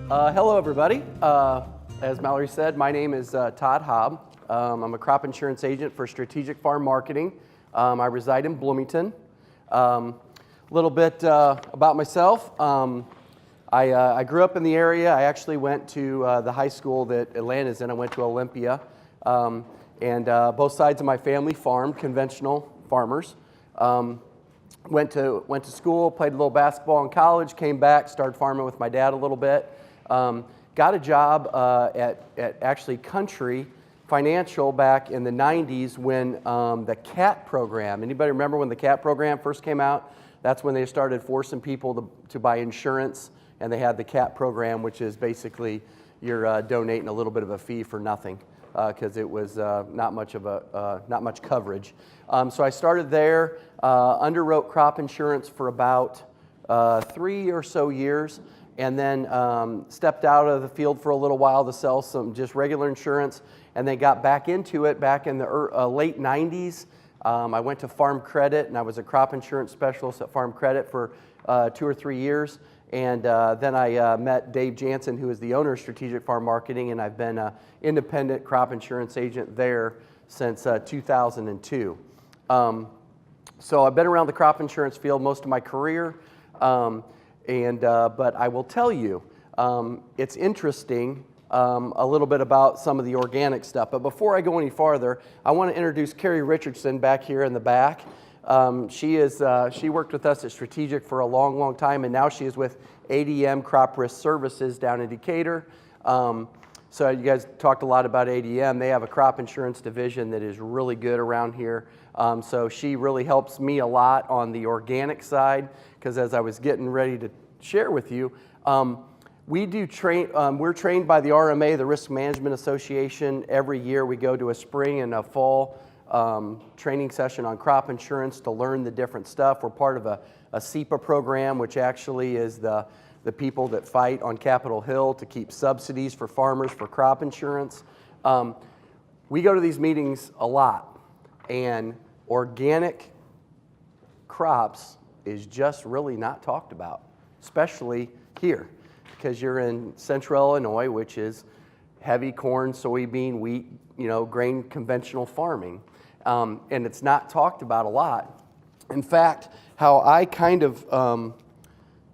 Hello, everybody. As Mallory said, my name is Todd Haab. I'm a crop insurance agent for Strategic Farm Marketing. I reside in Bloomington. A little bit about myself. I grew up in the area. I actually went to the high school that Atlanta's in. I went to Olympia. And both sides of my family farmed, conventional farmers. Went to school, played a little basketball in college, came back, started farming with my dad a little bit. Got a job at actually Country Financial back in the 90s when the CAT program, anybody remember when the CAT program first came out? That's when they started forcing people to buy insurance, and they had the CAT program, which is basically you're donating a little bit of a fee for nothing because it was not much coverage. So I started there, underwrote crop insurance for about 3 or so years, and then stepped out of the field for a little while to sell some just regular insurance, and then got back into it back in the late 90s. I went to Farm Credit, and I was a crop insurance specialist at Farm Credit for 2 or 3 years. And then I met Dave Jansen, who is the owner of Strategic Farm Marketing, and I've been an independent crop insurance agent there since 2002. So I've been around the crop insurance field most of my career. But I will tell you, it's interesting a little bit about some of the organic stuff. But before I go any farther, I want to introduce Carrie Richardson back here in the back. She worked with us at Strategic for a long, long time, and now she is with ADM Crop Risk Services down in Decatur. So you guys talked a lot about ADM. They have a crop insurance division that is really good around here. So she really helps me a lot on the organic side, because as I was getting ready to share with you, we're trained by the RMA, the Risk Management Association. Every year we go to a spring and a fall training session on crop insurance to learn the different stuff. We're part of a CEPA program, which actually is the people that fight on Capitol Hill to keep subsidies for farmers for crop insurance. We go to these meetings a lot, and organic crops is just really not talked about, especially here, because you're in central Illinois, which is heavy corn, soybean, wheat, grain conventional farming. And it's not talked about a lot. In fact, how I kind of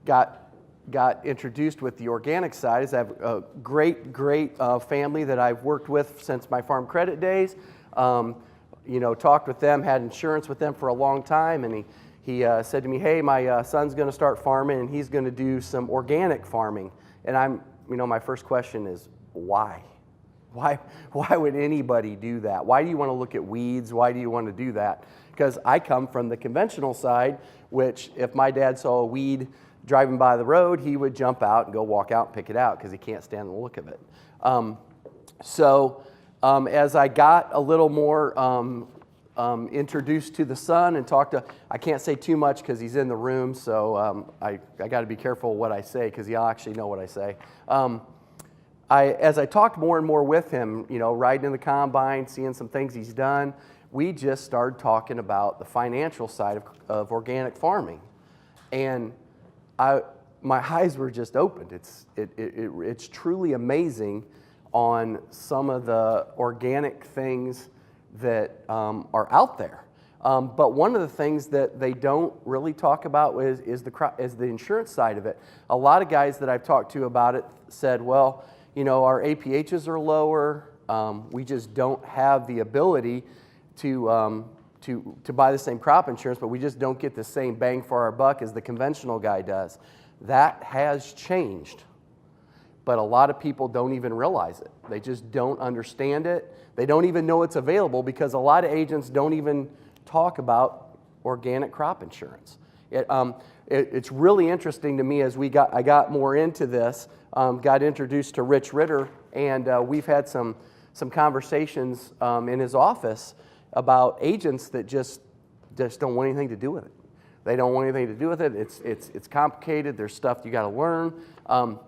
got introduced with the organic side is I have a great family that I've worked with since my Farm Credit days. Talked with them, had insurance with them for a long time, and he said to me, "Hey, my son's going to start farming, and he's going to do some organic farming." And my first question is, why? Why would anybody do that? Why do you want to look at weeds? Why do you want to do that? Because I come from the conventional side, which if my dad saw a weed driving by the road, he would jump out and go walk out and pick it out because he can't stand the look of it. As I got a little more introduced to the son and talked to, I can't say too much because he's in the room, so I got to be careful what I say because he'll actually know what I say. As I talked more and more with him, riding in the combine, seeing some things he's done, we just started talking about the financial side of organic farming. And my eyes were just opened. It's truly amazing on some of the organic things that are out there. But one of the things that they don't really talk about is the insurance side of it. A lot of guys that I've talked to about it said, well, our APHs are lower. We just don't have the ability to buy the same crop insurance, but we just don't get the same bang for our buck as the conventional guy does. That has changed, but a lot of people don't even realize it. They just don't understand it. They don't even know it's available because a lot of agents don't even talk about organic crop insurance. It's really interesting to me as I got more into this, got introduced to Rich Ritter, and we've had some conversations in his office about agents that just don't want anything to do with it. They don't want anything to do with it. It's complicated. There's stuff you got to learn, and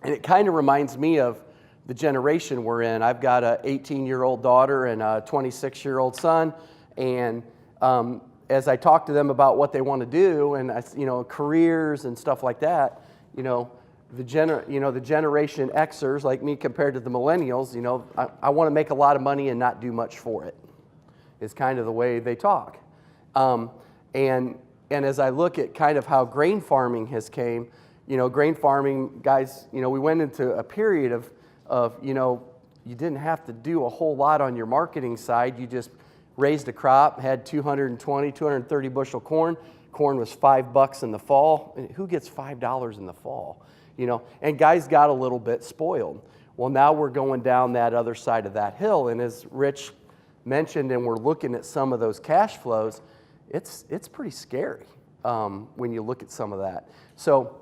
it kind of reminds me of the generation we're in. I've got a 18-year-old daughter and a 26-year-old son, and as I talk to them about what they want to do and careers and stuff like that, the Generation Xers like me compared to the millennials, I want to make a lot of money and not do much for it. Is kind of the way they talk. And as I look at kind of how grain farming has came, grain farming guys, we went into a period of you didn't have to do a whole lot on your marketing side. You just raised a crop, had 220, 230 bushel corn. Corn was $5 in the fall. And who gets $5 in the fall? And guys got a little bit spoiled. Well, now we're going down that other side of that hill. And as Rich mentioned, and we're looking at some of those cash flows, it's pretty scary when you look at some of that. So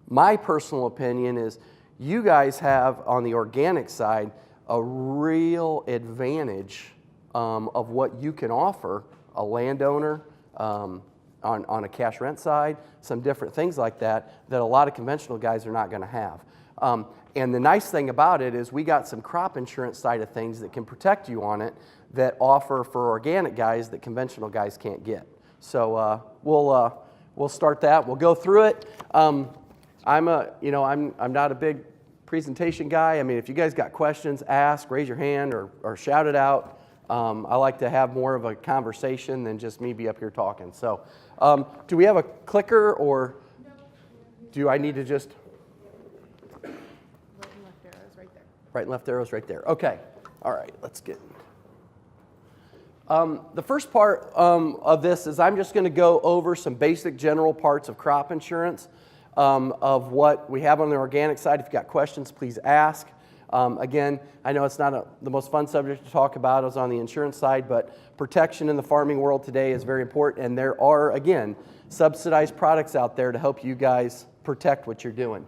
my personal opinion is you guys have, on the organic side, a real advantage of what you can offer a landowner on a cash rent side, some different things like that a lot of conventional guys are not going to have. And the nice thing about it is we got some crop insurance side of things that can protect you on it that offer for organic guys that conventional guys can't get. So we'll start that. We'll go through it. I'm not a big presentation guy. I mean, if you guys got questions, ask, raise your hand, or shout it out. I like to have more of a conversation than just me be up here talking. So, do we have a clicker, or do I need to just? Right and left arrows right there. Right and left arrows right there. Okay. All right. Let's get. The first part of this is I'm just going to go over some basic general parts of crop insurance, of what we have on the organic side. If you've got questions, please ask. Again, I know it's not the most fun subject to talk about is on the insurance side, but protection in the farming world today is very important, and there are, again, subsidized products out there to help you guys protect what you're doing.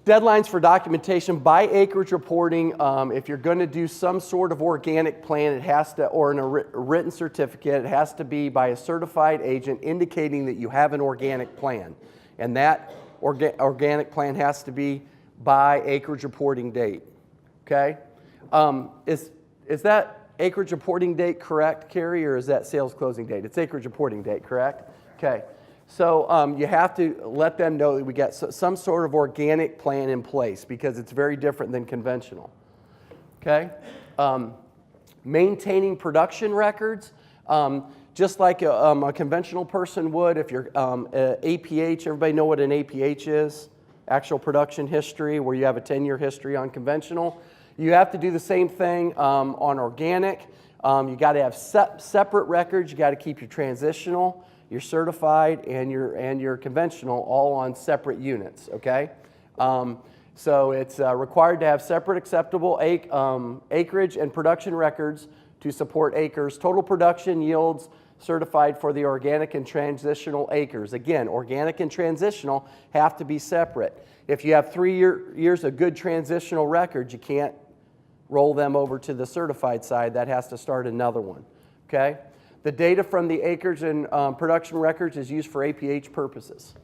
Deadlines for documentation by acreage reporting. If you're going to do some sort of organic plan, it has to, or in a written certificate, it has to be by a certified agent indicating that you have an organic plan. And that organic plan has to be by acreage reporting date. Okay? Is that acreage reporting date correct, Carrie, or is that sales closing date? It's acreage reporting date, correct? Okay. So you have to let them know that we got some sort of organic plan in place because it's very different than conventional. Okay? Maintaining production records, just like a conventional person would. If you're APH, everybody know what an APH is? Actual production history, where you have a 10-year history on conventional. You have to do the same thing on organic. You got to have separate records. You got to keep your transitional, your certified, and your conventional all on separate units, okay? So it's required to have separate acceptable acreage and production records to support acres. Total production yields certified for the organic and transitional acres. Again, organic and transitional have to be separate. If you have 3 years of good transitional records, you can't roll them over to the certified side. That has to start another one, okay? The data from the acres and production records is used for APH purposes.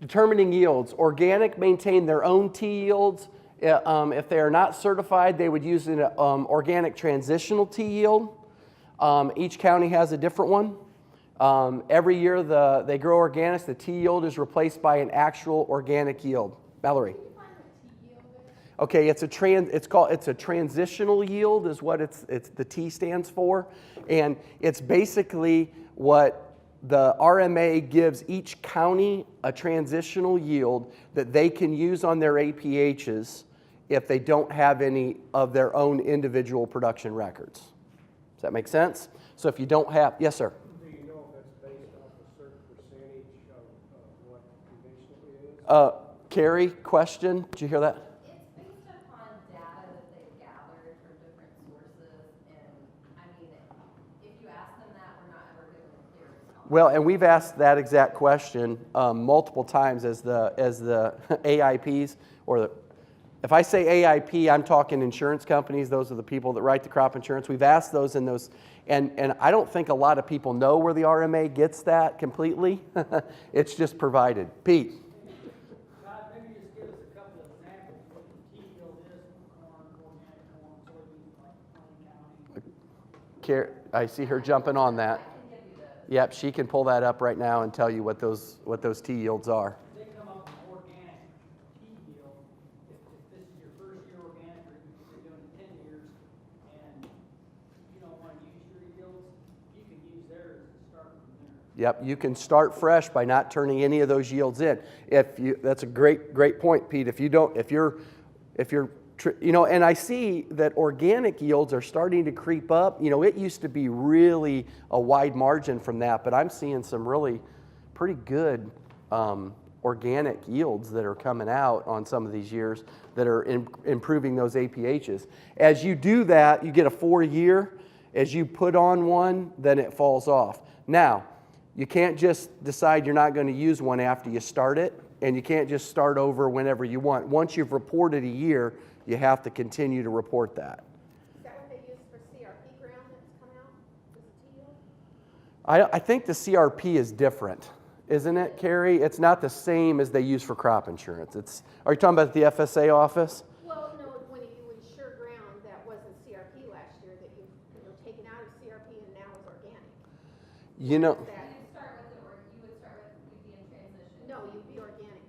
Determining yields. Organic maintain their own T yields. If they are not certified, they would use an organic transitional T yield. Each county has a different one. Every year they grow organics, the T yield is replaced by an actual organic yield. Valerie. Okay, it's a transitional yield is what the T stands for, and it's basically what the RMA gives each county a transitional yield that they can use on their APHs if they don't have any of their own individual production records. Does that make sense? So if you don't have, yes, sir. Do you know if that's based off a certain percentage of what conventional is? Carrie, question? Did you hear that? Well, and we've asked that exact question multiple times as the AIPs, if I say AIP, I'm talking insurance companies. Those are the people that write the crop insurance. We've asked those in those, and I don't think a lot of people know where the RMA gets that completely. It's just provided. Pete. Todd, maybe just give us a couple of examples of what the key yield is for corn, organic corn, soybeans, like Plain County. I see her jumping on that. Yep, she can pull that up right now and tell you what those T yields are. They come up with organic tea yield, if this is your first year organic, or if you're doing it 10 years, and you don't want to use your yields, you can use theirs and start from there. Yep, you can start fresh by not turning any of those yields in. That's a great point, Pete. And I see that organic yields are starting to creep up. It used to be really a wide margin from that, but I'm seeing some really pretty good organic yields that are coming out on some of these years that are improving those APHs. As you do that, you get a 4-year. As you put on one, then it falls off. Now, you can't just decide you're not going to use one after you start it, and you can't just start over whenever you want. Once you've reported a year, you have to continue to report that. Is that what they use for CRP ground that's come out? Is it tea yield? I think the CRP is different, isn't it, Carrie? It's not the same as they use for crop insurance. Are you talking about the FSA office? Well, no, when you insure ground that wasn't CRP last year, that you taken out of CRP and now is organic. You know, That- You'd start with it, or you would start with, you'd be in transition. No, you'd be organic.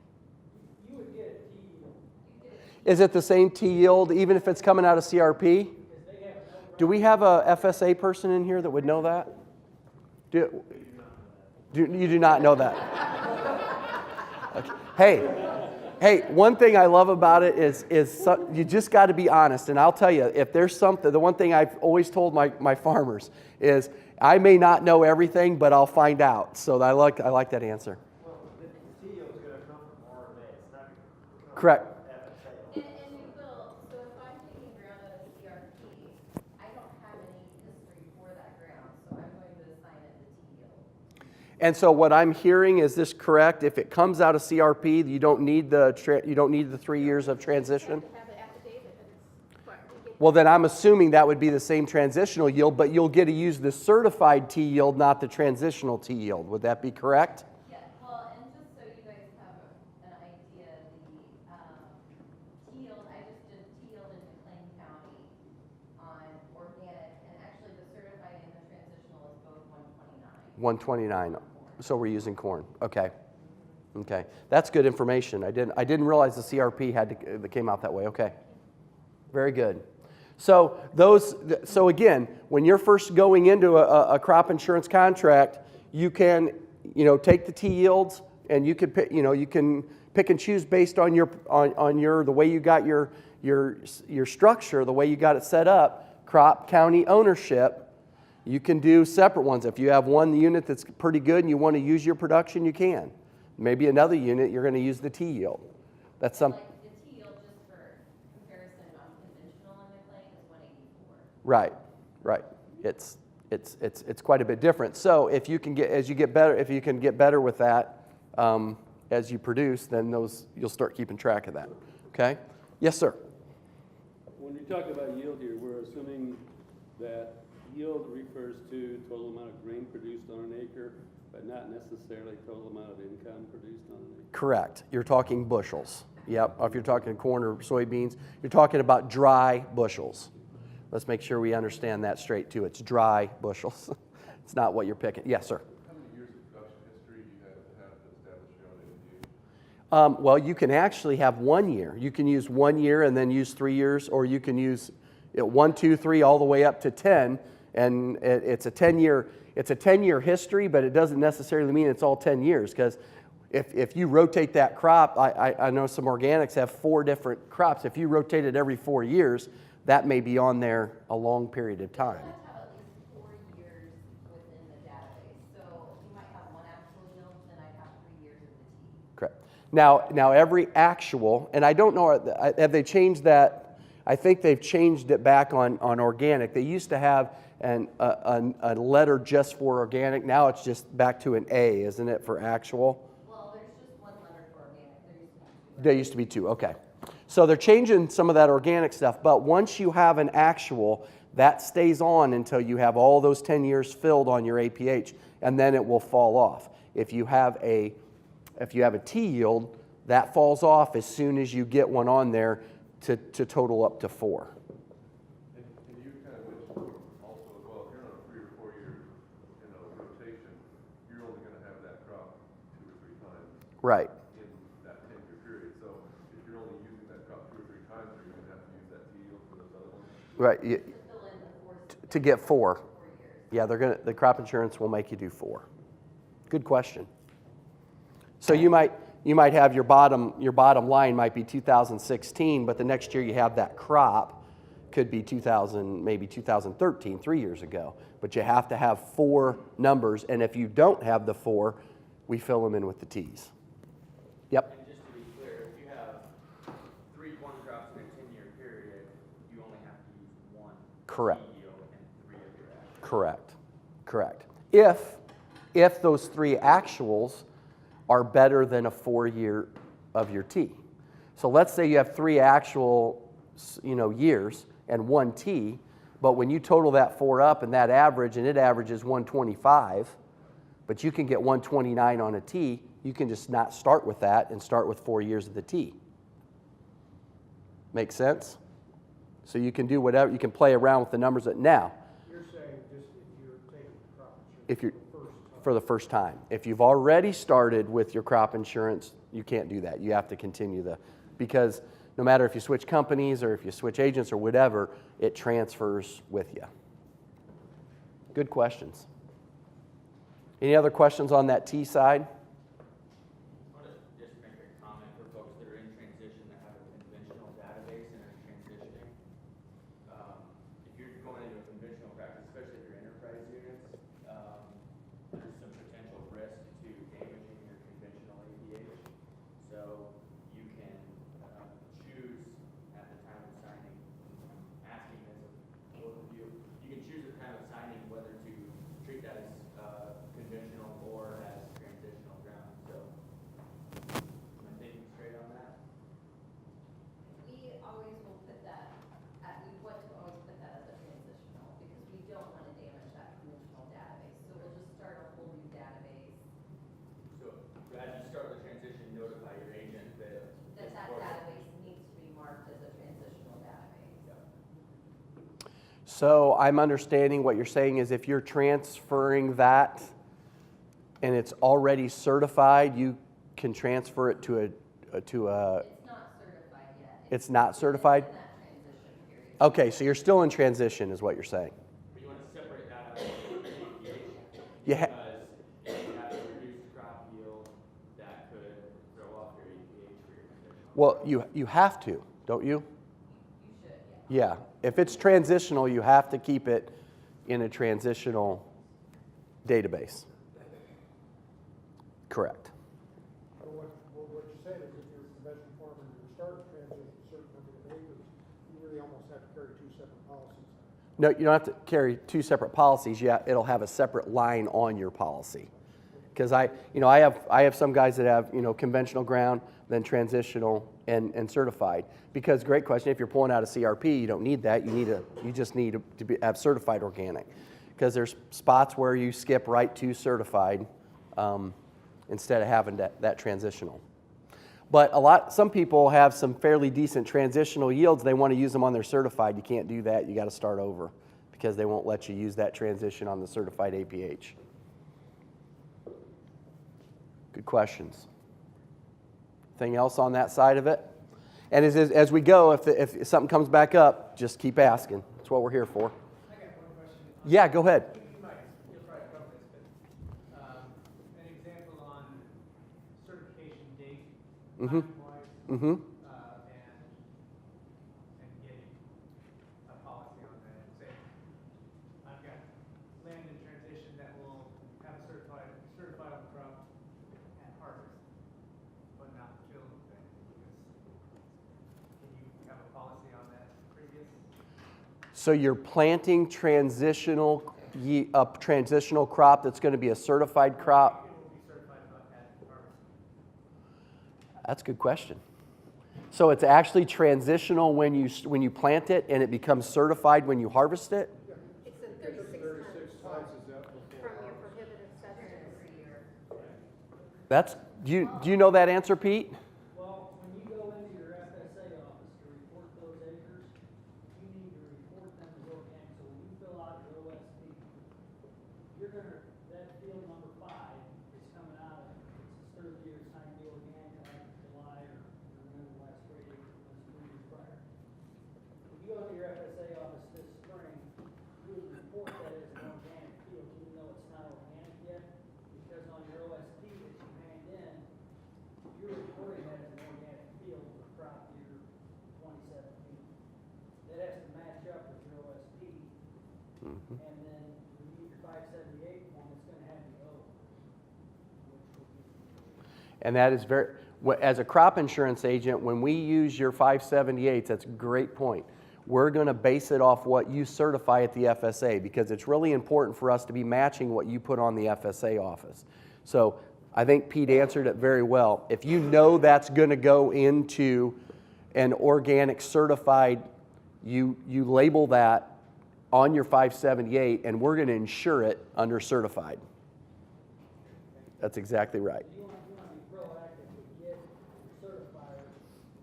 You would get a tea yield, You'd get it. is it the same T yield even if it's coming out of CRP? because they have no Do we have a FSA person in here that would know that? You do not know that. Okay. Hey, one thing I love about it is you just got to be honest. And I'll tell you, if there's something, the one thing I've always told my farmers is I may not know everything, but I'll find out. So I like that answer. Well, the tea yield's gonna come from RMA, it's not gonna come Correct. from FSA. And you will, so if I'm taking ground out of CRP, I don't have any history for that ground, so I'm going to assign it the T yield. And so what I'm hearing, is this correct? If it comes out of CRP, you don't need the 3 years of transition? You have to have an affidavit that it's correct. You get- Well, then I'm assuming that would be the same transitional yield, but you'll get to use the certified T yield, not the transitional T yield. Would that be correct? Yeah, well, and just so you guys have an idea, the T yield, I just did T yield in McLean County on organic, and actually the certified and the transitional is both 129. 129. So we're using corn. Okay. Okay. That's good information. I didn't realize the CRP that came out that way. Okay. Very good. So again, when you're first going into a crop insurance contract, you can take the T yields and you can pick and choose based on the way you got your structure, the way you got it set up, crop, county, ownership. You can do separate ones. If you have one unit that's pretty good and you want to use your production, you can. Maybe another unit, you're going to use the T yield. That's something. Like the T yield, just for comparison, on conventional in McLean is 184. Right. It's quite a bit different. So if you can get better with that as you produce, then you'll start keeping track of that. Okay? Yes, sir. When we talk about yield here, we're assuming that yield refers to total amount of grain produced on an acre, but not necessarily total amount of income produced on an acre. Correct. You're talking bushels. Yep. If you're talking corn or soybeans, you're talking about dry bushels. Let's make sure we understand that straight too. It's dry bushels. It's not what you're picking. Yes, sir. How many years of production history do you have to establish your own APH? Well, you can actually have 1 year. You can use 1 year and then use 3 years, or you can use 1, 2, 3, all the way up to 10. And it's a 10-year history, but it doesn't necessarily mean it's all 10 years, because if you rotate that crop, I know some organics have 4 different crops. If you rotate it every 4 years, that may be on there a long period of time. You have to have at least 4 years within the database. So you might have one actual yield, then I'd have 3 years of the T. Correct. Now every actual, and I don't know, have they changed that? I think they've changed it back on organic. They used to have a letter just for organic. Now it's just back to an A, isn't it, for actual? Well, there's just one letter for organic. There used to be 2, okay. So they're changing some of that organic stuff, but once you have an actual, that stays on until you have all those 10 years filled on your APH, and then it will fall off. If you have a T yield, that falls off as soon as you get one on there to total up to 4. And you kind of mentioned also as well, if you're on a 3 or 4 year rotation, Right. in that 10-year period. So if you're only using that crop 2 or 3 times, are you gonna have to use that T yield for those other ones? Right. To fill in the four. To get 4. 4 years. Yeah, the crop insurance will make you do 4. Good question. So you might have your bottom line might be 2016, but the next year you have that crop could be 2013, 3 years ago. But you have to have 4 numbers, and if you don't have the 4, we fill them in with the T's. Yep. And just to be clear, if you have 3 corn crops in a 10-year period, you only have to use 1 Correct. yield and 3 of your actuals. Correct. If those 3 actuals are better than a 4-year of your T. So let's say you have 3 actual, years and 1 T, but when you total that 4 up and that average, and it averages 125, but you can get 129 on a T, you can just not start with that and start with 4 years of the T. Make sense? So you can do whatever, you can play around with the numbers now. You're saying just if you're taking crop If you're insurance for the first time. If you've already started with your crop insurance, you can't do that. You have to continue because no matter if you switch companies or if you switch agents or whatever, it transfers with you. Good questions. Any other questions on that T side? I want to just make a comment for folks that are in transition that have a conventional database and are transitioning. If you're going into a conventional practice, especially if you're enterprise units, there's some potential risk to damaging your conventional APH. So you can choose at the time of signing, I'm asking this of both of you, you can choose at the time of signing whether to treat that as conventional or as transitional ground. So am I thinking straight on that? We always will put that, we want to always put that as a transitional because we don't want to damage that conventional database. So we'll just start a whole new database. So as you start the transition, notify your agent that That database needs to be marked as a transitional database. So I'm understanding what you're saying is if you're transferring that and it's already certified, you can transfer it to a It's not certified yet. It's not certified? It's in that transition period. Okay, so you're still in transition is what you're saying. But you want to separate that out from APH Yeah. because if you have a reduced crop yield, that could throw off your APH for your conventional. Well, you have to, don't you? You should, yeah. Yeah. If it's transitional, you have to keep it in a transitional database. Correct. So what you're saying is if you're a conventional farmer and you're starting to transition a certain number of acres, you really almost have to carry 2 separate policies. No, you don't have to carry 2 separate policies. Yeah, it'll have a separate line on your policy. Because I have some guys that have conventional ground, then transitional and certified. Because great question, if you're pulling out a CRP, you don't need that. You just need to have certified organic. Because there's spots where you skip right to certified instead of having that transitional. But some people have some fairly decent transitional yields. They want to use them on their certified. You can't do that. You got to start over because they won't let you use that transition on the certified APH. Good questions. Anything else on that side of it? And as we go, if something comes back up, just keep asking. That's what we're here for. I got one question. Yeah, go ahead. You'll probably cover this, but an example on certification date, Mm-hmm. time-wise, Mm-hmm. and getting a policy on that. Say, I've got land in transition that will have a certified crop at harvest, but not fill thing. Can you have a policy on that previous? So you're planting a transitional crop that's going to be a certified crop. It will be certified at harvest. That's a good question. So it's actually transitional when you plant it, and it becomes certified when you harvest it. It's a 36 times is that from before your harvest? prohibited substance. Do you know that answer, Pete? Well, when you go into your FSA office to report those acres, you need to report them as organic. So when you fill out your OSP, that field number 5 is coming out of, it's his 3rd year, it's time to be And that is very, as a crop insurance agent, when we use your 578s, that's a great point. We're going to base it off what you certify at the FSA, because it's really important for us to be matching what you put on the FSA office. So I think Pete answered it very well. If you know that's going to go into an organic certified, you label that on your 578, and we're going to insure it under certified. That's exactly right. You want to be proactive to get certified,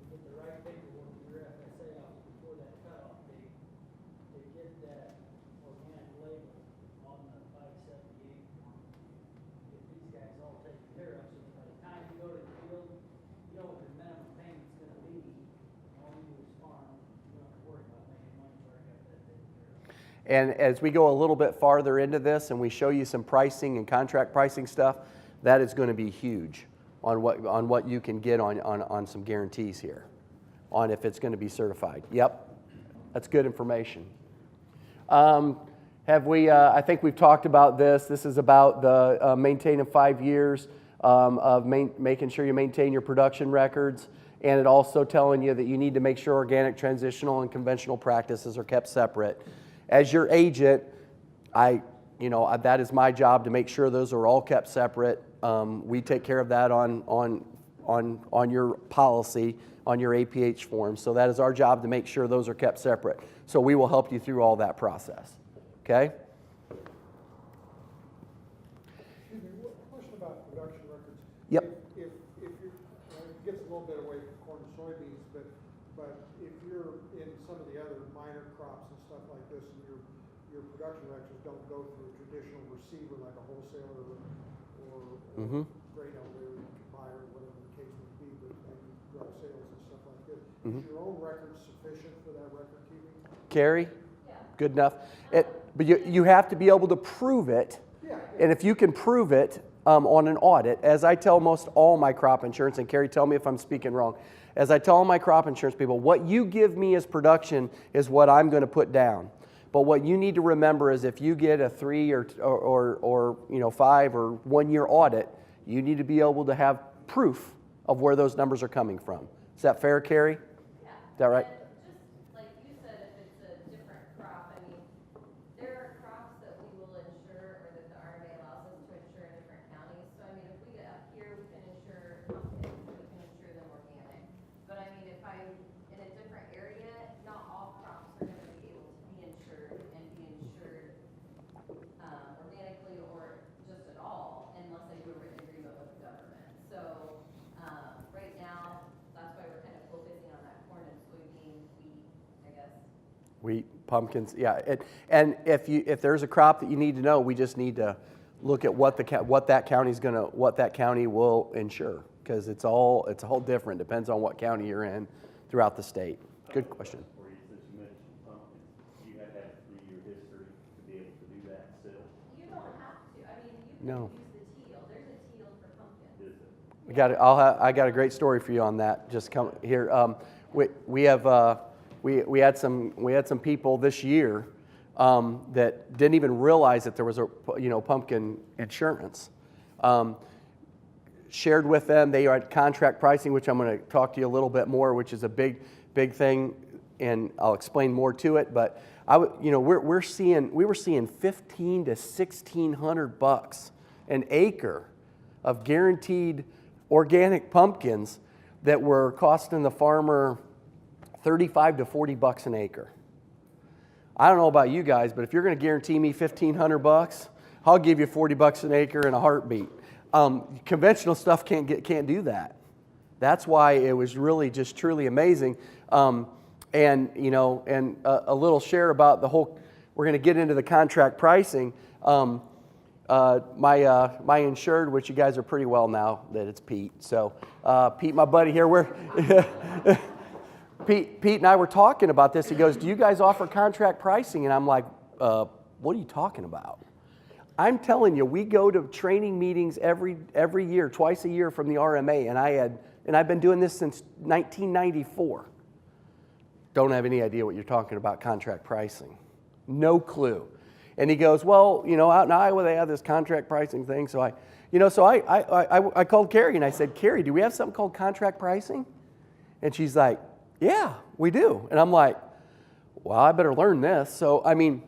get the right paperwork to your FSA office before that cutoff date, to get that organic label on the 578 form. Get these guys all taken care of, so that by the time you go to the field, you know what your minimum payment's gonna be. All you do is farm, you don't have to worry about making money, you already got that taken care of. And as we go a little bit farther into this and we show you some pricing and contract pricing stuff, that is going to be huge on what you can get on some guarantees here, on if it's going to be certified. Yep, that's good information. I think we've talked about this. This is about the maintaining 5 years of making sure you maintain your production records, and it also telling you that you need to make sure organic, transitional, and conventional practices are kept separate. As your agent, that is my job to make sure those are all kept separate. We take care of that on your policy, on your APH form. So that is our job to make sure those are kept separate. So we will help you through all that process. Okay? Excuse me, question about production records. Yep. If you're, it gets a little bit away from corn and soybeans, but if you're in some of the other minor crops and stuff like this, and your production records don't go through a traditional receiver like a wholesaler or grain elevator buyer, whatever the case may be, but maybe drug sales and stuff like this, is your own record sufficient for that record keeping? Carrie? Good enough. But you have to be able to prove it. And if you can prove it on an audit, as I tell most all my crop insurance, and Carrie, tell me if I'm speaking wrong, as I tell all my crop insurance people, what you give me as production is what I'm going to put down. But what you need to remember is if you get a 3 or 5 or 1 year audit, you need to be able to have proof of where those numbers are coming from. Is that fair, Carrie? Yeah. Is that right? And just like you said, if it's a different crop, I mean, there are crops that we will insure or that the RMA allows us to insure in different counties. So I mean, if we get up here, we can insure pumpkins, we can insure them organic. But I mean, if I'm in a different area, not all crops are going to be able to be insured and be insured organically or just at all unless I do a written agreement with the government. So right now, that's why we're kind of focusing on that corn and soybean, wheat, I guess. Wheat, pumpkins, yeah. And if there's a crop that you need to know, we just need to look at what that county will insure, because it's all different. Depends on what county you're in throughout the state. Good question. For you, since you mentioned pumpkins, you have to have a 3-year history to be able to do that still. You don't have to. I mean, you can No. use the teal. There's a teal for pumpkins. Is it? I got a great story for you on that. Just come here. We had some people this year that didn't even realize that there was a pumpkin insurance. Shared with them, they are at contract pricing, which I'm going to talk to you a little bit more, which is a big thing, and I'll explain more to it. But we were seeing $1,500 to $1,600 an acre of guaranteed organic pumpkins that were costing the farmer $35 to $40 an acre. I don't know about you guys, but if you're going to guarantee me $1,500, I'll give you $40 an acre in a heartbeat. Conventional stuff can't do that. That's why it was really just truly amazing. And a little share about the whole. We're going to get into the contract pricing. My insured, which you guys are pretty well now that it's Pete. So Pete, my buddy here, Pete and I were talking about this. He goes, "Do you guys offer contract pricing?" And I'm like, "What are you talking about?" I'm telling you, we go to training meetings every year, twice a year from the RMA, and I've been doing this since 1994. Don't have any idea what you're talking about contract pricing. No clue. And he goes, "Well, out in Iowa they have this contract pricing thing." So You know, so I called Carrie and I said, Carrie, do we have something called contract pricing? And she's like, yeah, we do. And I'm like, well, I better learn this. So, I mean,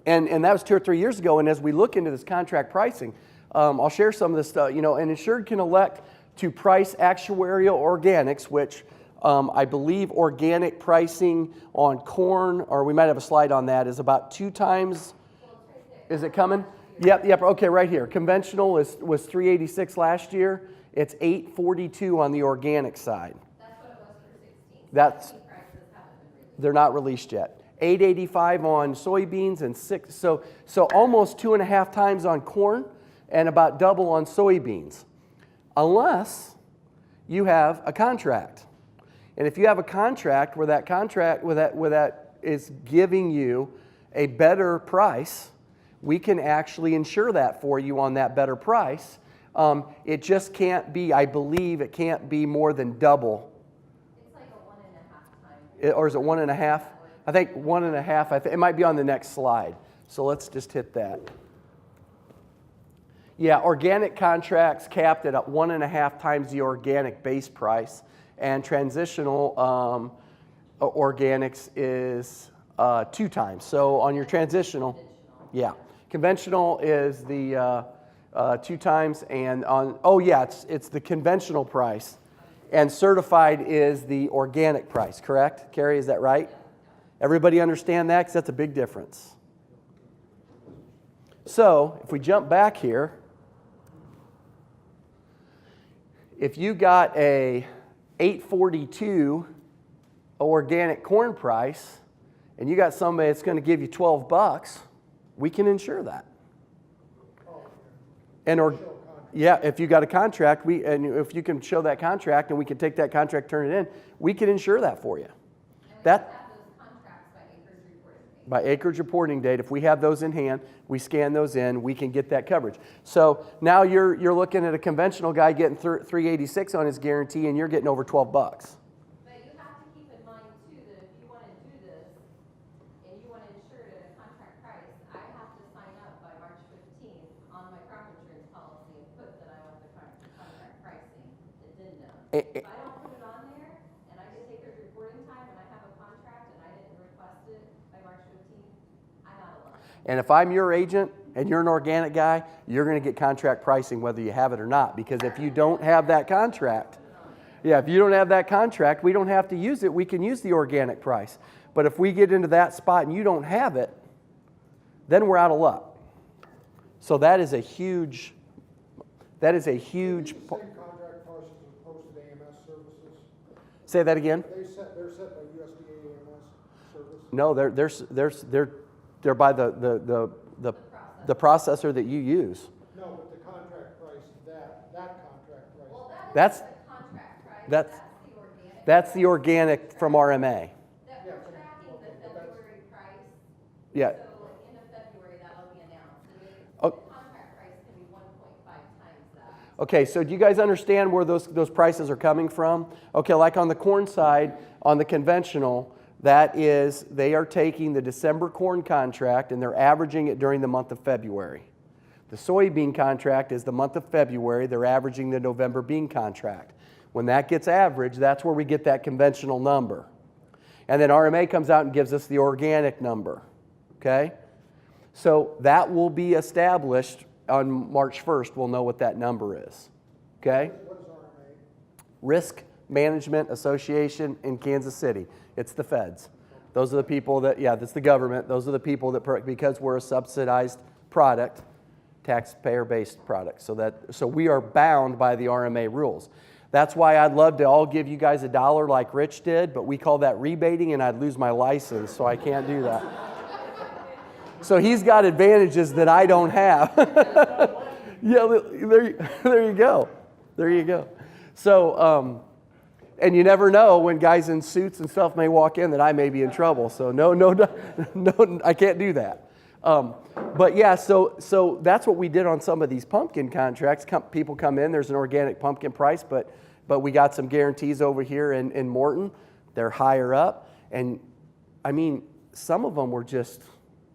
and that was 2 or 3 years ago. And as we look into this contract pricing, I'll share some of this stuff. You know, an insured can elect to price actuarial organics, which I believe organic pricing on corn, or we might have a slide on that, is about 2 times. Is it coming? Yep. Okay, right here. Conventional was $386 last year. It's $842 on the organic side. That's what it was for 16. That's, 17 prices haven't been released. they're not released yet. $885 on soybeans and so almost 2.5 times on corn and about double on soybeans, unless you have a contract. And if you have a contract where that is giving you a better price, we can actually insure that for you on that better price. It just can't be, I believe, it can't be more than double. It's like a 1.5 time. Or is it 1.5? I think 1.5. It might be on the next slide. So let's just hit that. Yeah, organic contracts capped at 1.5 times the organic base price, and transitional organics is 2 times. So on your transitional, yeah, conventional is the 2 times, and on it's the conventional price, and certified is the organic price. Correct, Carrie? Is that right? Everybody understand that? Because that's a big difference. So if we jump back here, if you got a $842 organic corn price and you got somebody that's going to give you $12, we can insure that. Yeah, if you got a contract, and if you can show that contract and we can take that contract, turn it in, we can insure that for you. That by acreage reporting date, if we have those in hand, we scan those in, we can get that coverage. So now you're looking at a conventional guy getting $386 on his guarantee, and you're getting over $12. But you have to keep in mind too that if you want to do this and you want to insure it at a contract price, I have to sign up by March 15th on my crop insurance policy and put that I want the contract pricing. It didn't know. If I don't put it on there and I get acreage reporting time and I have a contract and I didn't request it by March 15th, I'm out of luck. And if I'm your agent and you're an organic guy, you're going to get contract pricing whether you have it or not. Because if you don't have that contract, if you don't have that contract, we don't have to use it. We can use the organic price. But if we get into that spot and you don't have it, then we're out of luck. So that is a huge. Same contract prices as posted AMS services? Say that again. They're set by USDA AMS service? No, they're by the processor that you use. No, but the contract price, that contract price. Well, That's the contract price. that's the organic. that's the organic from RMA. That we're tracking the February price. Yeah. So like end of February, that'll be announced. And Oh. the contract price can be 1.5 times that. Okay, so do you guys understand where those prices are coming from? Okay, like on the corn side, on the conventional, that is, they are taking the December corn contract and they're averaging it during the month of February. The soybean contract is the month of February, they're averaging the November bean contract. When that gets averaged, that's where we get that conventional number. And then RMA comes out and gives us the organic number, okay? So that will be established on March 1st, we'll know what that number is, okay? What is RMA? Risk Management Association in Kansas City. It's the feds. Those are the people that, that's the government. Those are the people that, because we're a subsidized product, taxpayer-based product. So we are bound by the RMA rules. That's why I'd love to all give you guys $1 like Rich did, but we call that rebating and I'd lose my license, so I can't do that. So he's got advantages that I don't have. Yeah, there you go. There you go. So, and you never know when guys in suits and stuff may walk in that I may be in trouble. So no, I can't do that. But yeah, so that's what we did on some of these pumpkin contracts. People come in, there's an organic pumpkin price, but we got some guarantees over here in Morton. They're higher up. And I mean, some of them were just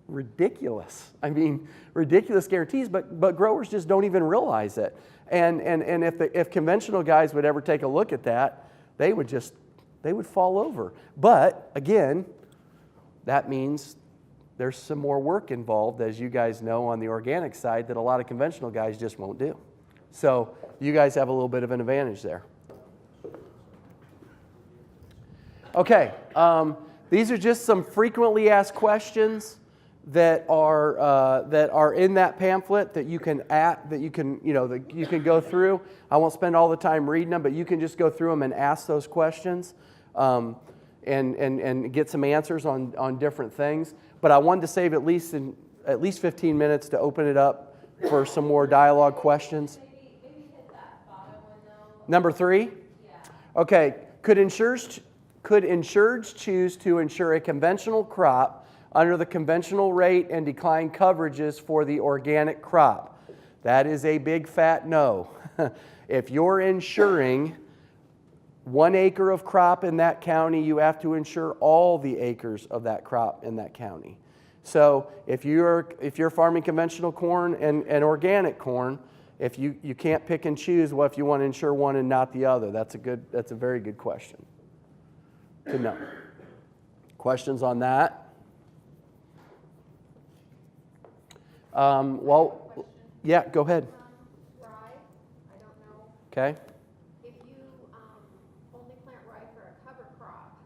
ridiculous. I mean, ridiculous guarantees, but growers just don't even realize it. And if conventional guys would ever take a look at that, they would fall over. But again, that means there's some more work involved, as you guys know, on the organic side that a lot of conventional guys just won't do. So you guys have a little bit of an advantage there. Okay, these are just some frequently asked questions that are in that pamphlet that you can go through. I won't spend all the time reading them, but you can just go through them and ask those questions and get some answers on different things. But I wanted to save at least 15 minutes to open it up for some more dialogue questions. Maybe hit that bottom one though. Number 3? Yeah. Okay, could insureds choose to insure a conventional crop under the conventional rate and decline coverages for the organic crop? That is a big fat no. If you're insuring 1 acre of crop in that county, you have to insure all the acres of that crop in that county. So if you're farming conventional corn and organic corn, if you can't pick and choose, well, if you want to insure one and not the other, that's a very good question to know. Questions on that? Well, yeah, go ahead. Rye, I don't know, Okay. if you only plant rye for a cover crop,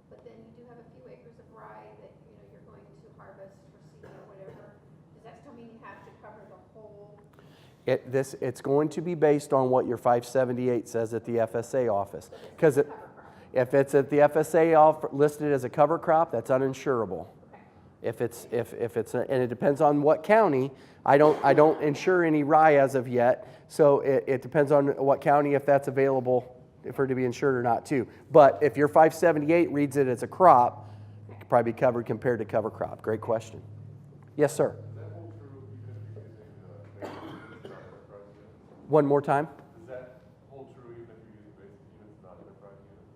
but then you do have a few acres of rye that, you're going to harvest for seed or whatever, does that still mean you have to cover the whole? It's going to be based on what your 578 says at the FSA office. Because if it's at the FSA listed as a cover crop, that's uninsurable. If it's and it depends on what county. I don't insure any rye as of yet, so it depends on what county if that's available for it to be insured or not too. But if your 578 reads it as a crop, it could probably be covered compared to cover crop. Great question. Yes, sir. Does that hold true even if you're using basic units, not enterprise units? One more time. Does that hold true even if you're using basic units, not enterprise units?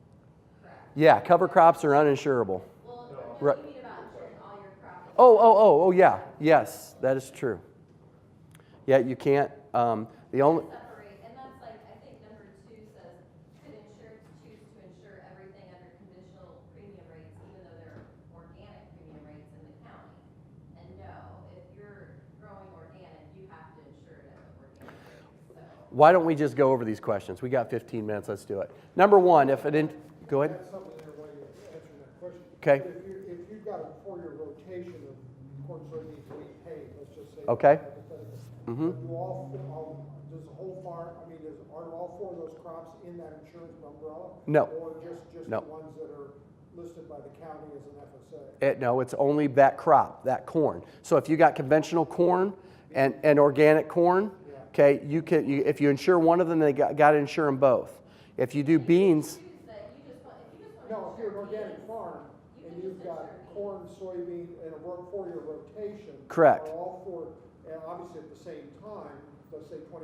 Correct. Yeah, cover crops are uninsurable. Well, Right. you mean about insuring all your crops. Oh, yeah. Yes, that is true. Yeah, you can't, the only, Separate, and that's like, I think number 2 says, could insureds choose to insure everything under conventional premium rates, even though there are organic premium rates in the county? And no, if you're growing organic, you have to insure it at the organic rate, so. why don't we just go over these questions? We got 15 minutes, let's do it. Number 1, if it didn't, go ahead. That's something there while you're answering that question. Okay. If you've got a 4-year rotation of corn, soybeans, wheat, hay, let's just say. Okay. Do does the whole farm, are all 4 of those crops in that insurance umbrella? No. Or just No. the ones that are listed by the county as an FSA? No, it's only that crop, that corn. So if you got conventional corn and organic corn, okay, if you insure one of them, they got to insure them both. If you do beans, No, if you're an organic farm and you've got corn, soybean, and a 4-year rotation. Correct. Are all 4, and obviously at the same time, let's say 25%.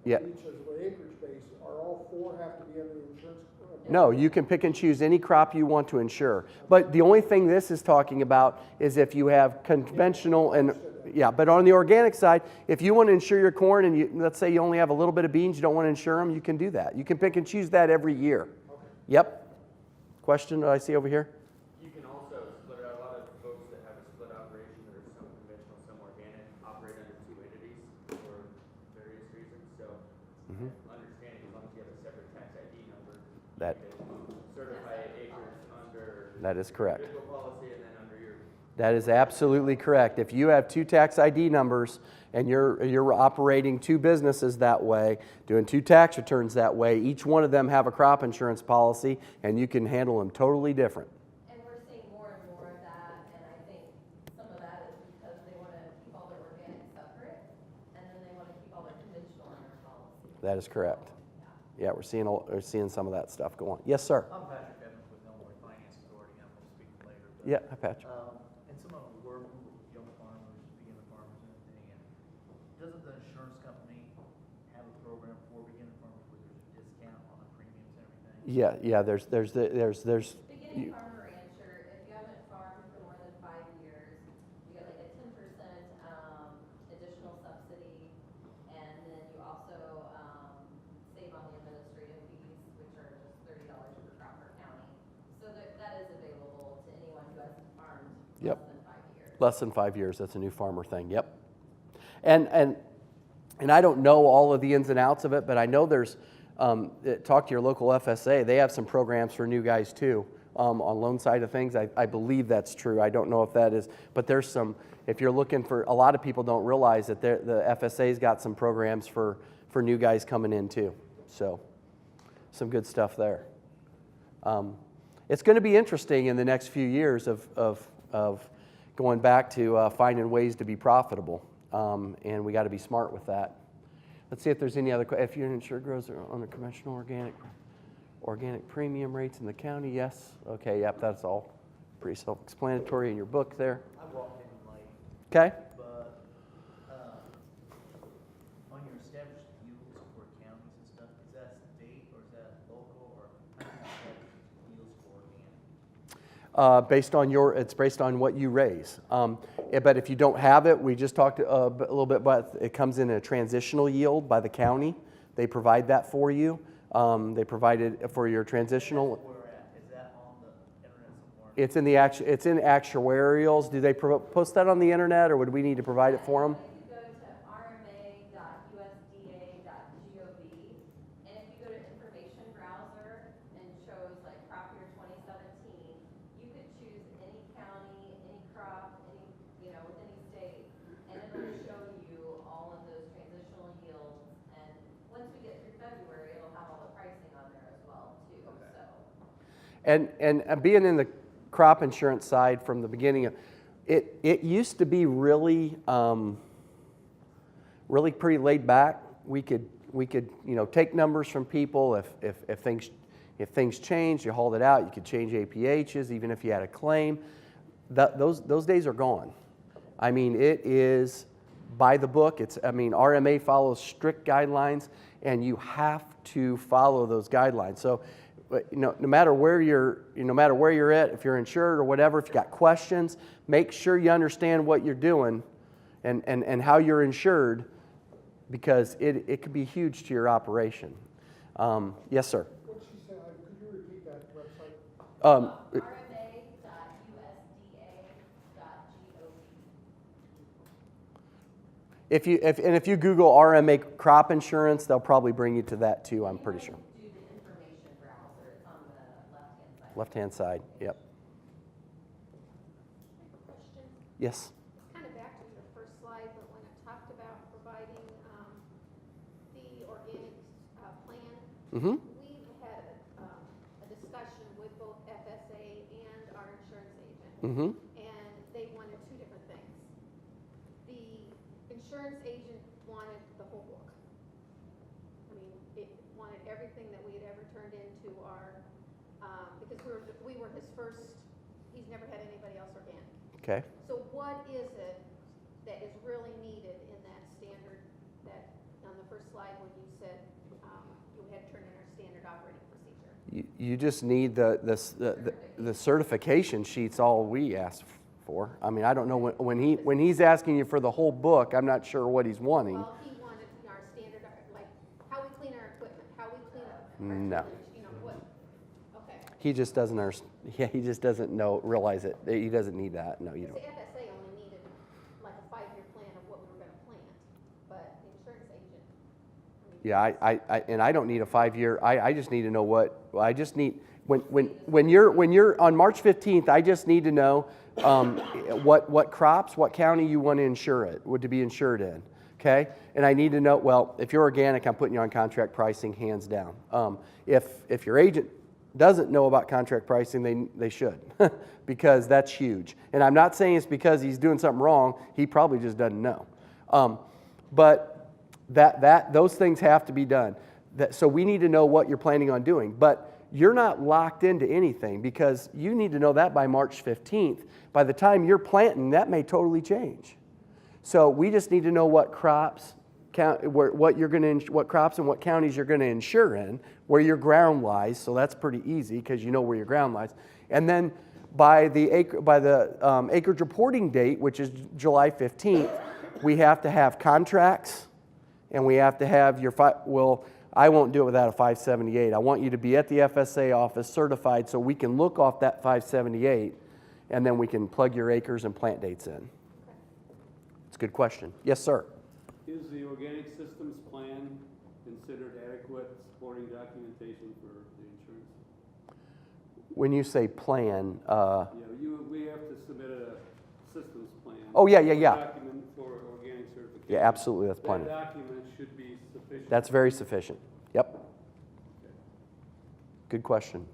Yeah. Each as an acreage base, are all 4 have to be under the insurance? no, you can pick and choose any crop you want to insure. But the only thing this is talking about is if you have conventional and, yeah, but on the organic side, if you want to insure your corn and let's say you only have a little bit of beans, you don't want to insure them, you can do that. You can pick and choose that every year. Okay. Yep. Question I see over here? You can also split it out. A lot of folks that have a split operation that are some conventional, some organic, operate under 2 entities for various reasons. So, understanding as long as you have a separate tax ID number, That- you can certify acres under That is correct. individual policy and then under your. That is absolutely correct. If you have 2 tax ID numbers and you're operating 2 businesses that way, doing 2 tax returns that way, each one of them have a crop insurance policy, and you can handle them totally different. And we're seeing more and more of that, and I think some of that is because they want to keep all their organic separate, and then they want to keep all their conventional in their policy. That is correct. Yeah, we're seeing some of that stuff go on. Yes, sir. I'm Patrick Evans with Illinois Finance Authority. I'm going to speak later. But, Yeah, hi, Patrick. and some of them work with young farmers, beginner farmers, and everything. And doesn't the insurance company have a program for beginner farmers where there's a discount on the premiums and everything? Yeah. There's Beginning farmer rancher, if you haven't farmed for more than 5 years, Less than 5 years, that's a new farmer thing, yep. And I don't know all of the ins and outs of it, but I know there's, talk to your local FSA, they have some programs for new guys too, on loan side of things. I believe that's true. I don't know if that is, but there's some, if you're looking for, a lot of people don't realize that the FSA's got some programs for new guys coming in too. So, some good stuff there. It's going to be interesting in the next few years of going back to finding ways to be profitable, and we got to be smart with that. Let's see if there's any other. If you're an insured grows on the conventional organic premium rates in the county, yes. Okay, yep, that's all pretty self-explanatory in your book there. I walked in late. Okay. But, on your established yields for counties and stuff, is that state or is that local, or how do you set yields for organic? It's based on what you raise. But if you don't have it, we just talked a little bit about, it comes in a transitional yield by the county. They provide that for you. They provide it for your transitional. That's where we're at. Is that on the internet somewhere? It's in actuarials. Do they post that on the internet, or would we need to provide it for them? You could go to rma.usda.gov, and if you go to information browser and shows like crop year 2017, you could choose any county, any crop, with any state, and it'll show you all of those transitional yields. And once we get through February, it'll have all the pricing on there as well too. Okay. So. And being in the crop insurance side from the beginning, it used to be really really pretty laid back. We could take numbers from people if things changed, you hauled it out. You could change APHs even if you had a claim. Those days are gone. I mean, it is by the book. RMA follows strict guidelines, and you have to follow those guidelines. So, no matter where you're at, if you're insured or whatever, if you got questions, make sure you understand what you're doing and how you're insured, because it could be huge to your operation. Yes, sir. What did she say? Could you repeat that website? rma.usda.gov. If you Google RMA crop insurance, they'll probably bring you to that too, I'm pretty sure. Do the information browser. It's on the left-hand side. Left-hand side, yep. Question, Yes. kind of back to your first slide, but when it talked about providing the organic plan, Mm-hmm. we've had a discussion with both FSA and our insurance agent. Mm-hmm. And they wanted two different things. The insurance agent wanted the whole book. I mean, it wanted everything that we had ever turned into our, because we were his first, he's never had anybody else organic. Okay. So what is it that is really needed in that standard, that on the first slide when you said you had turned in our standard operating procedure? You just need the certification sheet's all we asked for. I mean, I don't know when he's asking you for the whole book, I'm not sure what he's wanting. Well, he wanted our standard, like how we clean our equipment, how we clean up our No. tillage, what, okay. He just doesn't he just doesn't realize it. He doesn't need that. No, you Because don't. the FSA only needed like a 5-year plan of what we were gonna plant, but the insurance agent. Yeah, and I don't need a 5-year. I just need to know I just need when you're on March 15th. I just need to know what crops, what county you want to insure it to be insured in. Okay, and I need to know. Well, if you're organic, I'm putting you on contract pricing, hands down. If your agent doesn't know about contract pricing, they should, because that's huge. And I'm not saying it's because he's doing something wrong. He probably just doesn't know. But those things have to be done. So we need to know what you're planning on doing. But you're not locked into anything, because you need to know that by March 15th. By the time you're planting, that may totally change. So we just need to know what crops, what crops and what counties you're going to insure in, where your ground lies. So that's pretty easy, because you know where your ground lies. And then by the acreage reporting date, which is July 15th, we have to have contracts, and we have to have I won't do it without a 578. I want you to be at the FSA office certified, so we can look off that 578 and then we can plug your acres and plant dates in. It's a good question. Yes, sir. Is the organic systems plan considered adequate supporting documentation for the insurance? When you say plan, Yeah, we have to submit a systems plan. Oh, yeah. Document for organic certification. Yeah, absolutely, that's plenty. That document should be sufficient. That's very sufficient. Yep. Good question.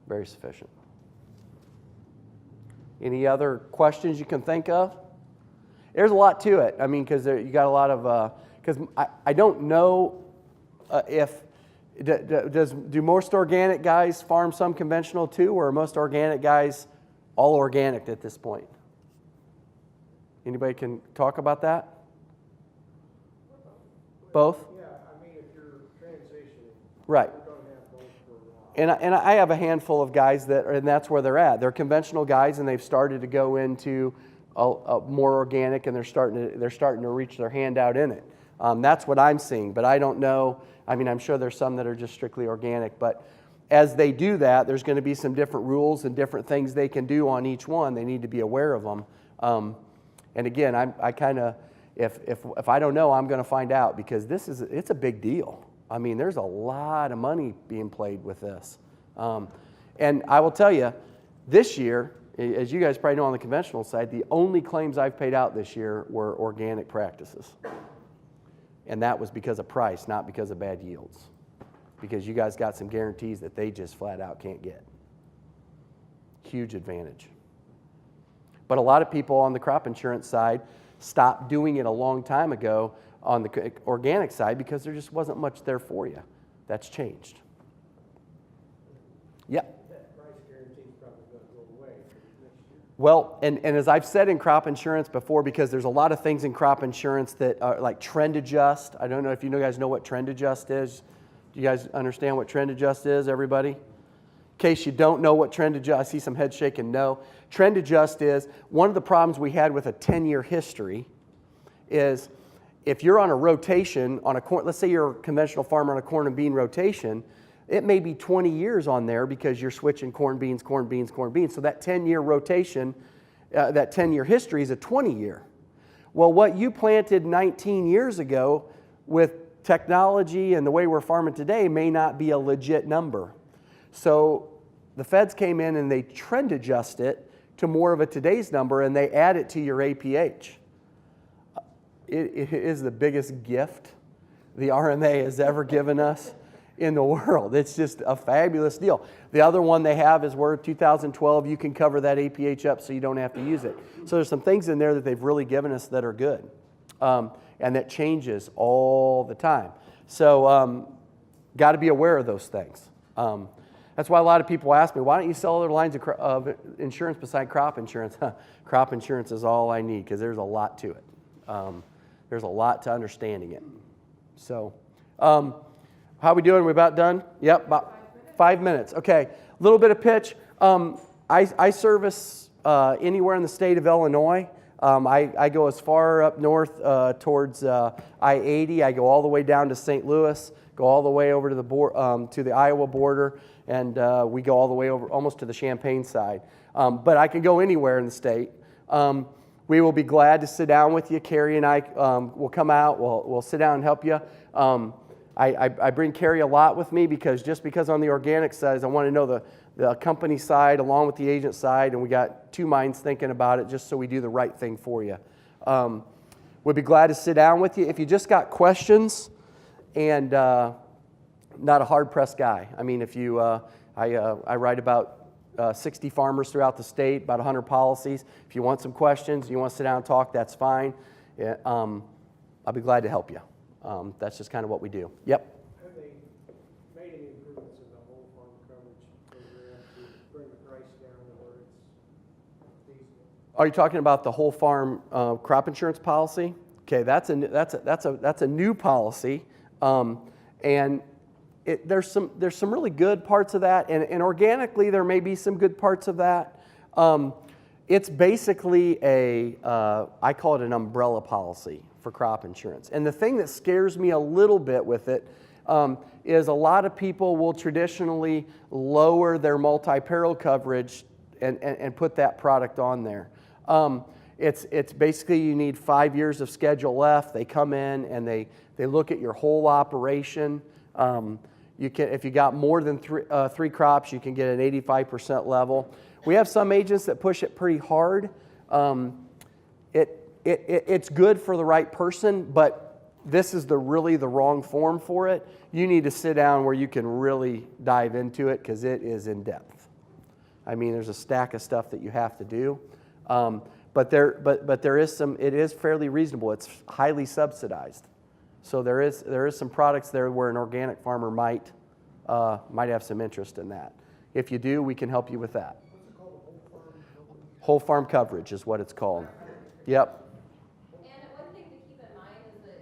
Very sufficient. Any other questions you can think of? There's a lot to it. I mean, because you got a lot of, because I don't know if, do most organic guys farm some conventional too, or are most organic guys all organic at this point? Anybody can talk about that? Both? Yeah, I mean, if you're transitioning. Right. You're gonna have both for a while. And I have a handful of guys and that's where they're at. They're conventional guys, and they've started to go into a more organic, and they're starting to reach their hand out in it. That's what I'm seeing, but I don't know. I mean, I'm sure there's some that are just strictly organic, but as they do that, there's going to be some different rules and different things they can do on each one. They need to be aware of them. And again, I kind of, if I don't know, I'm going to find out, because it's a big deal. I mean, there's a lot of money being played with this. And I will tell you, this year, as you guys probably know on the conventional side, the only claims I've paid out this year were organic practices. And that was because of price, not because of bad yields. Because you guys got some guarantees that they just flat out can't get. Huge advantage. But a lot of people on the crop insurance side stopped doing it a long time ago on the organic side because there just wasn't much there for you. That's changed. Yep. That price guarantee is probably gonna go away next year. Well, and as I've said in crop insurance before, because there's a lot of things in crop insurance that are like trend adjust. I don't know if you guys know what trend adjust is. Do you guys understand what trend adjust is, everybody? In case you don't know what trend adjust, I see some head shaking no. Trend adjust is, one of the problems we had with a 10-year history is if you're on a rotation on a corn, let's say you're a conventional farmer on a corn and bean rotation, it may be 20 years on there because you're switching corn, beans, corn, beans, corn, beans. So that 10-year rotation, that 10-year history is a 20-year. Well, what you planted 19 years ago with technology and the way we're farming today may not be a legit number. So the feds came in and they trend adjust it to more of a today's number, and they add it to your APH. It is the biggest gift the RMA has ever given us in the world. It's just a fabulous deal. The other one they have is where 2012 you can cover that APH up so you don't have to use it. So there's some things in there that they've really given us that are good, and that changes all the time. So got to be aware of those things. That's why a lot of people ask me, why don't you sell other lines of insurance beside crop insurance? Crop insurance is all I need, because there's a lot to it. There's a lot to understanding it. So, how we doing? We about done? Yep, about 5 minutes. Okay, a little bit of pitch. I service anywhere in the state of Illinois. I go as far up north towards I-80. I go all the way down to St. Louis, go all the way over to the Iowa border, and we go all the way over almost to the Champaign side. But I can go anywhere in the state. We will be glad to sit down with you. Carrie and I will come out. We'll sit down and help you. I bring Carrie a lot with me because on the organic side, I want to know the company side along with the agent side, and we got two minds thinking about it just so we do the right thing for you. We'd be glad to sit down with you. If you just got questions, and not a hard-pressed guy. I mean, if you, I write about 60 farmers throughout the state, about 100 policies. If you want some questions, you want to sit down and talk, that's fine. I'll be glad to help you. That's just kind of what we do. Yep. Have they made any improvements in the whole farm coverage program to bring the price down to where it's decent? Are you talking about the whole farm crop insurance policy? Okay, that's a new policy, and there's some really good parts of that, and organically there may be some good parts of that. It's basically I call it an umbrella policy for crop insurance. And the thing that scares me a little bit with it is a lot of people will traditionally lower their multi-peril coverage and put that product on there. It's basically you need 5 years of schedule left. They come in and they look at your whole operation. You can, if you got more than three crops, you can get an 85% level. We have some agents that push it pretty hard. It's good for the right person, but this is really the wrong form for it. You need to sit down where you can really dive into it because it is in depth. I mean, there's a stack of stuff that you have to do, but there is some. It is fairly reasonable. It's highly subsidized, so there is some products there where an organic farmer might have some interest in that. If you do, we can help you with that. What's it called, Whole farm coverage is what it's called. Yep. And one thing to keep in mind is that,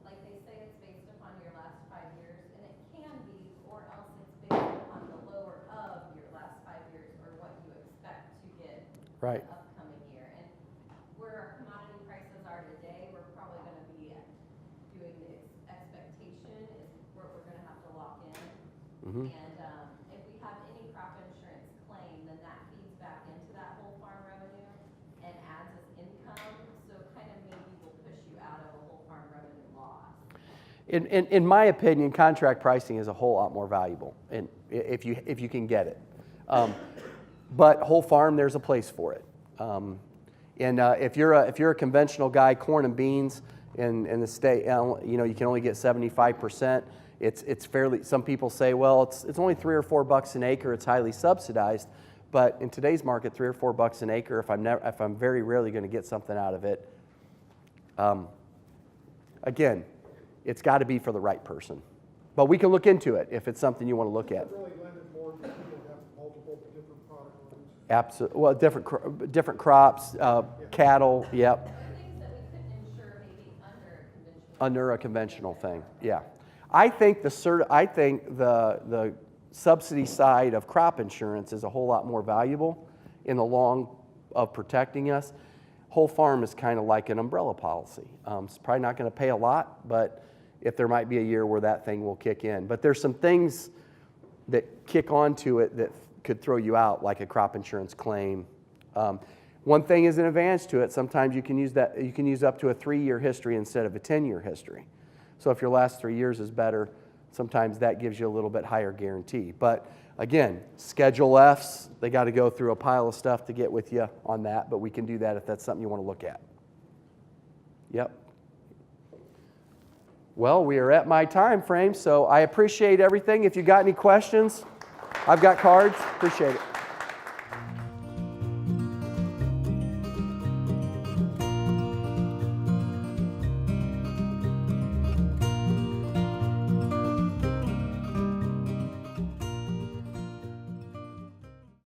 like they say, it's based upon your last 5 years, and it can be, or else it's based upon the lower of your last 5 years, or what you expect to get Right. the upcoming year. And where our commodity prices are today, we're probably gonna be doing the expectation is what we're gonna have to lock in. Mhm. And, if we have any crop insurance claim, then that feeds back into that whole farm revenue and adds as income, so kind of maybe will push you out of a whole farm revenue loss. In my opinion, contract pricing is a whole lot more valuable, and if you can get it. But whole farm, there's a place for it. And if you're a conventional guy, corn and beans in the state, you can only get 75%. It's fairly. Some people say, well, it's only $3 or $4 an acre. It's highly subsidized, but in today's market, $3 or $4 an acre. If I'm very rarely going to get something out of it. Again, it's got to be for the right person, but we can look into it if it's something you want to look at. really lend it more to people that have multiple different product lines. Absolutely. Well, different crops, cattle. Yep. Or things that we couldn't insure maybe under a conventional. Under a conventional thing. Yeah. I think the subsidy side of crop insurance is a whole lot more valuable in the long of protecting us. Whole farm is kind of like an umbrella policy. It's probably not going to pay a lot, but if there might be a year where that thing will kick in. But there's some things that kick onto it that could throw you out, like a crop insurance claim. One thing is an advantage to it. Sometimes you can use up to a 3-year history instead of a 10-year history. So if your last 3 years is better, sometimes that gives you a little bit higher guarantee. But again, Schedule Fs, they got to go through a pile of stuff to get with you on that, but we can do that if that's something you want to look at. Yep. Well, we are at my time frame, so I appreciate everything. If you got any questions, I've got cards. Appreciate it.